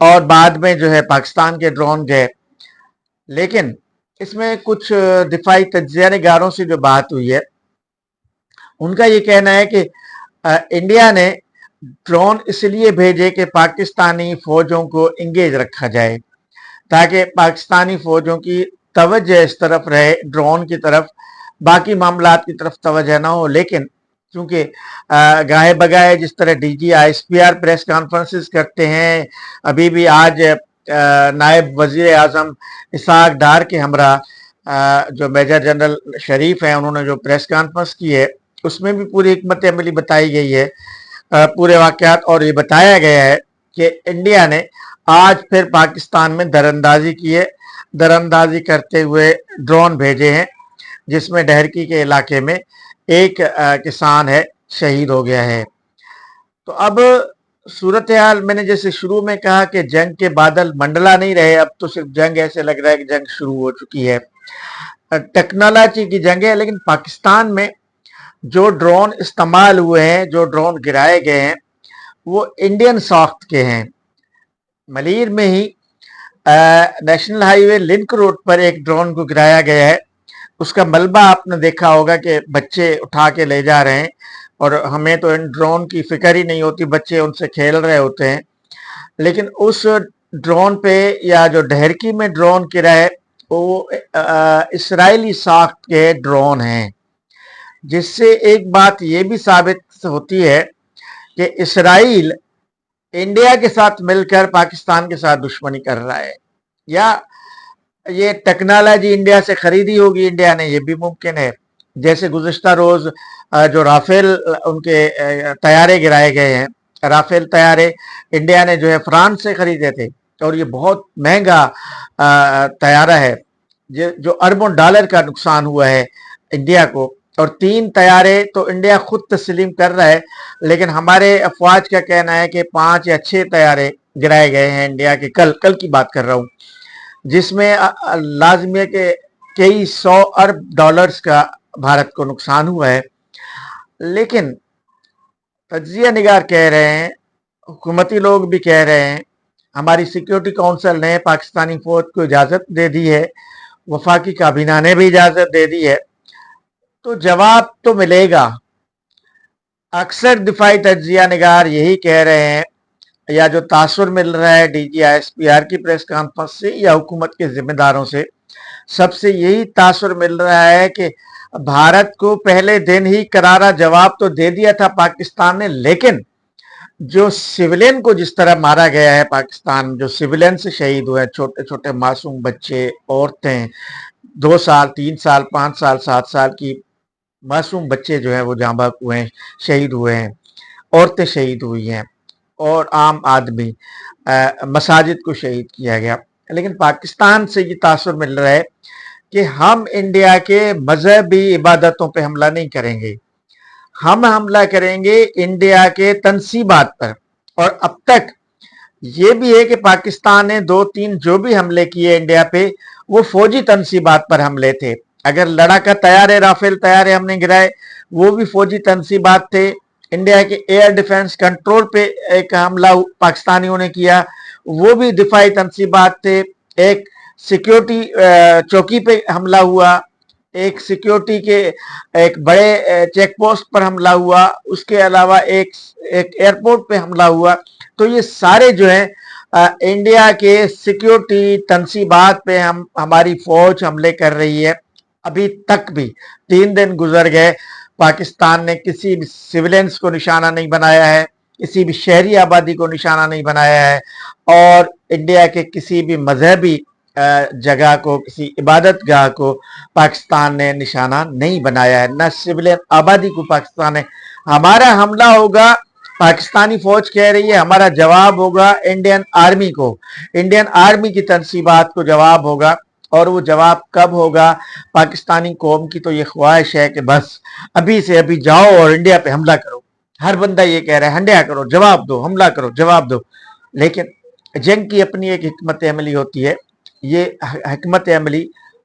اور بعد میں جو ہے پاکستان کے ڈرون گئے. لیکن اس میں کچھ دفاعی تجزیہ نگاروں سے جو بات ہوئی ہے ان کا یہ کہنا ہے کہ انڈیا نے ڈرون اس لیے بھیجے کہ پاکستانی فوجوں کو انگیج رکھا جائے تاکہ پاکستانی فوجوں کی توجہ اس طرف رہے ڈرون کی طرف, باقی معاملات کی طرف توجہ نہ ہو. لیکن چونکہ گاہے بگاہے جس طرح D G I S P R press conferences کرتے ہیں, ابھی بھی آج نائب وزیر اعظم اسحاق ڈار کے ہمراہ جو میجر جنرل شریف ہیں انہوں نے جو پریس کانفرنس کی ہے اس میں بھی پوری حکمت عملی بتائی گئی ہے, پورے واقعات, اور یہ بتایا گیا ہے کہ انڈیا نے آج پھر پاکستان میں دراندازی کی ہے, دراندازی کرتے ہوئے ڈرون بھیجے ہیں جس میں ڈہرکی کے علاقے میں ایک کسان ہے شہید ہو گیا ہے. تو اب صورتحال میں نے جیسے شروع میں کہا کہ جنگ کے بادل منڈلا نہیں رہے, اب تو صرف جنگ ایسے لگ رہا ہے کہ جنگ شروع ہو چکی ہے, ٹیکنالوجی کی جنگ ہے. لیکن پاکستان میں جو ڈرون استعمال ہوئے ہیں, جو ڈرون گرائے گئے ہیں وہ انڈین ساخت کے ہیں. ملیر میں ہی نیشنل ہائی وے لنک روڈ پر ایک ڈرون کو گرایا گیا ہے, اس کا ملبہ آپ نے دیکھا ہوگا کہ بچے اٹھا کے لے جا رہے ہیں, اور ہمیں تو ان ڈرون کی فکر ہی نہیں ہوتی, بچے ان سے کھیل رہے ہوتے ہیں. لیکن اس ڈرون پہ یا جو ڈہرکی میں ڈرون گرا ہے وہ اسرائیلی ساخت کے ڈرون ہیں, جس سے ایک بات یہ بھی ثابت ہوتی ہے کہ اسرائیل انڈیا کے ساتھ مل کر پاکستان کے ساتھ دشمنی کر رہا ہے, یا یہ ٹیکنالوجی انڈیا سے خریدی ہوگی انڈیا نے, یہ بھی ممکن ہے. جیسے گزشتہ روز جو رافیل ان کے طیارے گرائے گئے ہیں, رافیل طیارے انڈیا نے جو ہے فرانس سے خریدے تھے, اور یہ بہت مہنگا طیارہ ہے جو اربوں ڈالر کا نقصان ہوا ہے انڈیا کو, اور 3 طیارے تو انڈیا خود تسلیم کر رہا ہے. لیکن ہمارے افواج کا کہنا ہے کہ 5 یا 6 طیارے گرائے گئے ہیں انڈیا کے, کل کی بات کر رہا ہوں, جس میں لازمی ہے کہ کئی 100 ارب ڈالرز کا بھارت کو نقصان ہوا ہے. لیکن تجزیہ نگار کہہ رہے ہیں, حکومتی لوگ بھی کہہ رہے ہیں, ہماری سیکیورٹی کونسل نے پاکستانی فوج کو اجازت دے دی ہے, وفاقی کابینہ نے بھی اجازت دے دی ہے, تو جواب تو ملے گا. اکثر دفاعی تجزیہ نگار یہی کہہ رہے ہیں, یا جو تاثر مل رہا ہے D G I S P R کی پریس کانفرنس سے یا حکومت کے ذمہ داروں سے, سب سے یہی تاثر مل رہا ہے کہ بھارت کو پہلے دن ہی کرارا جواب تو دے دیا تھا پاکستان نے, لیکن جو سیولین کو جس طرح مارا گیا ہے پاکستان, جو سیولین سے شہید ہوئے ہیں, چھوٹے چھوٹے معصوم بچے, عورتیں, 2 سال 3 سال 5 سال 7 سال کی معصوم بچے جو ہیں وہ جاں بحق ہوئے ہیں, شہید ہوئے ہیں, عورتیں شہید ہوئی ہیں, اور عام آدمی, مساجد کو شہید کیا گیا. لیکن پاکستان سے یہ تاثر مل رہا ہے کہ ہم انڈیا کے مذہبی عبادتوں پہ حملہ نہیں کریں گے, ہم حملہ کریں گے انڈیا کے تنصیبات پر. اور اب تک یہ بھی ہے کہ پاکستان نے 2-3 جو بھی حملے کیے انڈیا پہ وہ فوجی تنصیبات پر حملے تھے. اگر لڑاکا طیارے, رافیل طیارے ہم نے گرائے وہ بھی فوجی تنصیبات تھے. انڈیا کے ایئر ڈیفنس کنٹرول پہ ایک حملہ پاکستانیوں نے کیا, وہ بھی دفاعی تنصیبات تھے. ایک سیکیورٹی چوکی پہ حملہ ہوا, ایک سیکیورٹی کے ایک بڑے چیک پوسٹ پر حملہ ہوا, اس کے علاوہ ایک ایئرپورٹ پہ حملہ ہوا. تو یہ سارے جو ہیں انڈیا کے سیکیورٹی تنصیبات پہ ہماری فوج حملے کر رہی ہے. ابھی تک بھی 3 دن گزر گئے, پاکستان نے کسی بھی سیولینس کو نشانہ نہیں بنایا ہے, کسی بھی شہری آبادی کو نشانہ نہیں بنایا ہے, اور انڈیا کے کسی بھی مذہبی جگہ کو, کسی عبادت گاہ کو پاکستان نے نشانہ نہیں بنایا ہے, نہ سویلین آبادی کو پاکستان نے. ہمارا حملہ ہوگا, پاکستانی فوج کہہ رہی ہے, ہمارا جواب ہوگا انڈین آرمی کو, انڈین آرمی کی تنصیبات کو جواب ہوگا. اور وہ جواب کب ہوگا؟ پاکستانی قوم کی تو یہ خواہش ہے کہ بس ابھی سے ابھی جاؤ اور انڈیا پہ حملہ کرو. ہر بندہ یہ کہہ رہا ہے حملہ کرو, جواب دو, حملہ کرو, جواب دو. لیکن جنگ کی اپنی ایک حکمت عملی ہوتی ہے, یہ حکمت عملی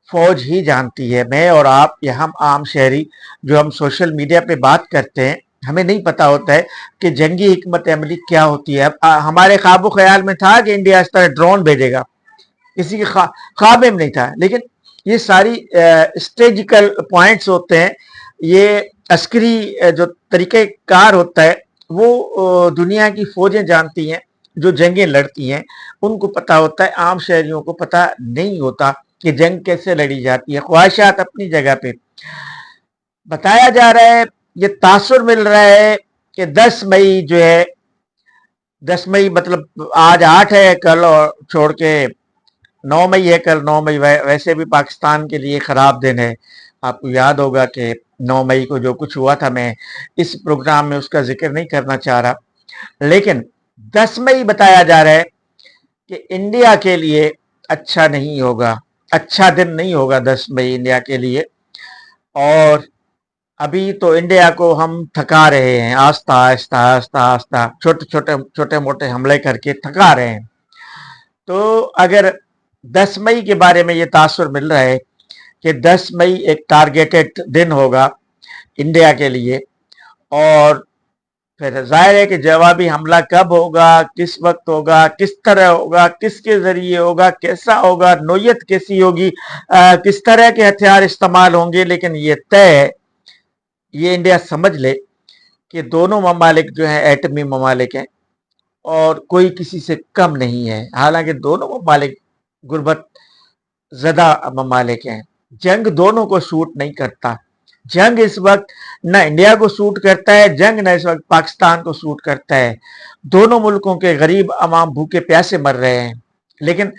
فوج ہی جانتی ہے. میں اور آپ یا ہم عام شہری جو ہم سوشل میڈیا پہ بات کرتے ہیں ہمیں نہیں پتا ہوتا ہے کہ جنگی حکمت عملی کیا ہوتی ہے. ہمارے خواب و خیال میں تھا کہ انڈیا اس طرح ڈرون بھیجے گا, کسی کے خواب میں نہیں تھا. لیکن یہ ساری اسٹریٹجیکل پوائنٹس ہوتے ہیں, یہ عسکری جو طریقہ کار ہوتا ہے وہ دنیا کی فوجیں جانتی ہیں, جو جنگیں لڑتی ہیں ان کو پتا ہوتا ہے. عام شہریوں کو پتا نہیں ہوتا کہ جنگ کیسے لڑی جاتی ہے. خواہشات اپنی جگہ پہ. بتایا جا رہا ہے, یہ تاثر مل رہا ہے کہ 10 مئی جو ہے, 10 مئی مطلب آج 8 ہے, کل اور چھوڑ کے 9 مئی ہے. کل 9 مئی ویسے بھی پاکستان کے لیے خراب دن ہے. آپ کو یاد ہوگا کہ 9 مئی کو جو کچھ ہوا تھا, میں اس پروگرام میں اس کا ذکر نہیں کرنا چاہ رہا, لیکن 10 مئی بتایا جا رہا ہے کہ انڈیا کے لیے اچھا نہیں ہوگا, اچھا دن نہیں ہوگا 10 مئی انڈیا کے لیے. اور ابھی تو انڈیا کو ہم تھکا رہے ہیں, آہستہ آہستہ آہستہ آہستہ چھوٹے موٹے حملے کر کے تھکا رہے ہیں. تو اگر 10 مئی کے بارے میں یہ تاثر مل رہا ہے کہ 10 مئی ایک ٹارگیٹڈ دن ہوگا انڈیا کے لیے, اور پھر ظاہر ہے کہ جوابی حملہ کب ہوگا, کس وقت ہوگا, کس طرح ہوگا, کس کے ذریعے ہوگا, کیسا ہوگا, نوعیت کیسی ہوگی, کس طرح کے ہتھیار استعمال ہوں گے. لیکن یہ طے ہے, یہ انڈیا سمجھ لے کہ دونوں ممالک جو ہیں ایٹمی ممالک ہیں اور کوئی کسی سے کم نہیں ہے. حالانکہ دونوں ممالک غربت زدہ ممالک ہیں. جنگ دونوں کو سوٹ نہیں کرتا. جنگ اس وقت نہ انڈیا کو سوٹ کرتا ہے, جنگ نہ اس وقت پاکستان کو سوٹ کرتا ہے. دونوں ملکوں کے غریب عوام بھوکے پیاسے مر رہے ہیں. لیکن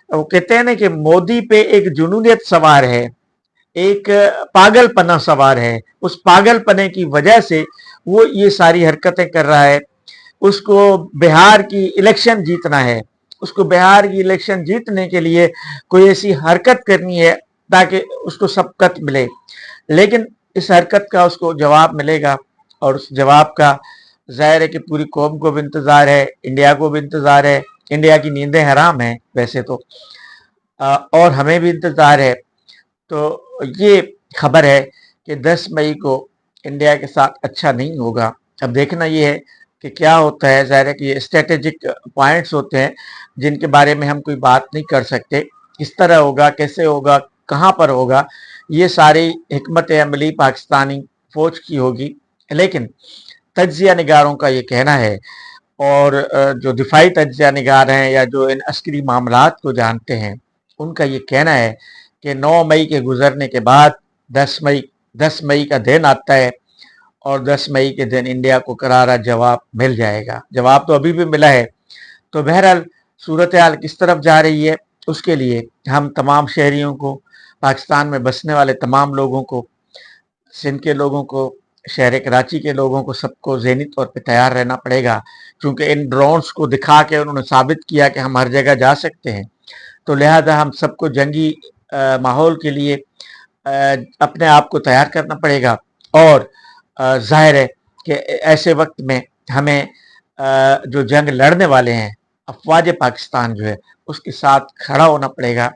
وہ کہتے ہیں نا کہ مودی پہ ایک جنونیت سوار ہے, ایک پاگل پنا سوار ہے. اس پاگل پنے کی وجہ سے وہ یہ ساری حرکتیں کر رہا ہے. اس کو بہار کی الیکشن جیتنا ہے, اس کو بہار کی الیکشن جیتنے کے لیے کوئی ایسی حرکت کرنی ہے تاکہ اس کو سبقت ملے. لیکن اس حرکت کا اس کو جواب ملے گا, اور اس جواب کا ظاہر ہے کہ پوری قوم کو بھی انتظار ہے, انڈیا کو بھی انتظار ہے. انڈیا کی نیندیں حرام ہیں ویسے تو, اور ہمیں بھی انتظار ہے. تو یہ خبر ہے کہ 10 مئی کو انڈیا کے ساتھ اچھا نہیں ہوگا. اب دیکھنا یہ ہے کہ کیا ہوتا ہے. ظاہر ہے کہ یہ اسٹریٹجک پوائنٹس ہوتے ہیں جن کے بارے میں ہم کوئی بات نہیں کر سکتے. کس طرح ہوگا, کیسے ہوگا, کہاں پر ہوگا, یہ ساری حکمت عملی پاکستانی فوج کی ہوگی. لیکن تجزیہ نگاروں کا یہ کہنا ہے, اور جو دفاعی تجزیہ نگار ہیں یا جو ان عسکری معاملات کو جانتے ہیں, ان کا یہ کہنا ہے کہ 9 مئی کے گزرنے کے بعد 10 مئی کا دن آتا ہے, اور 10 مئی کے دن انڈیا کو کرارا جواب مل جائے گا. جواب تو ابھی بھی ملا ہے. تو بہرحال صورتحال کس طرف جا رہی ہے, اس کے لیے ہم تمام شہریوں کو, پاکستان میں بسنے والے تمام لوگوں کو, سندھ کے لوگوں کو, شہر کراچی کے لوگوں کو, سب کو ذہنی طور پہ تیار رہنا پڑے گا. کیونکہ ان ڈرونز کو دکھا کے انہوں نے ثابت کیا کہ ہم ہر جگہ جا سکتے ہیں. تو لہذا ہم سب کو جنگی ماحول کے لیے اپنے آپ کو تیار کرنا پڑے گا. اور ظاہر ہے کہ ایسے وقت میں ہمیں جو جنگ لڑنے والے ہیں, افواج پاکستان جو ہے, اس کے ساتھ کھڑا ہونا پڑے گا.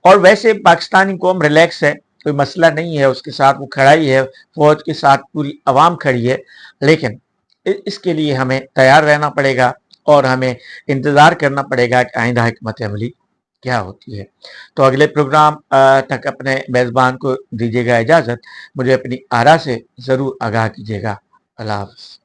اور ویسے پاکستانی قوم ریلیکس ہے, کوئی مسئلہ نہیں ہے, اس کے ساتھ وہ کھڑا ہی ہے, فوج کے ساتھ پوری عوام کھڑی ہے. لیکن اس کے لیے ہمیں تیار رہنا پڑے گا, اور ہمیں انتظار کرنا پڑے گا کہ آئندہ حکمت عملی کیا ہوتی ہے. تو اگلے پروگرام تک اپنے میزبان کو دیجیے گا اجازت. مجھے اپنی آرا سے ضرور آگاہ کیجیے گا. اللہ حافظ.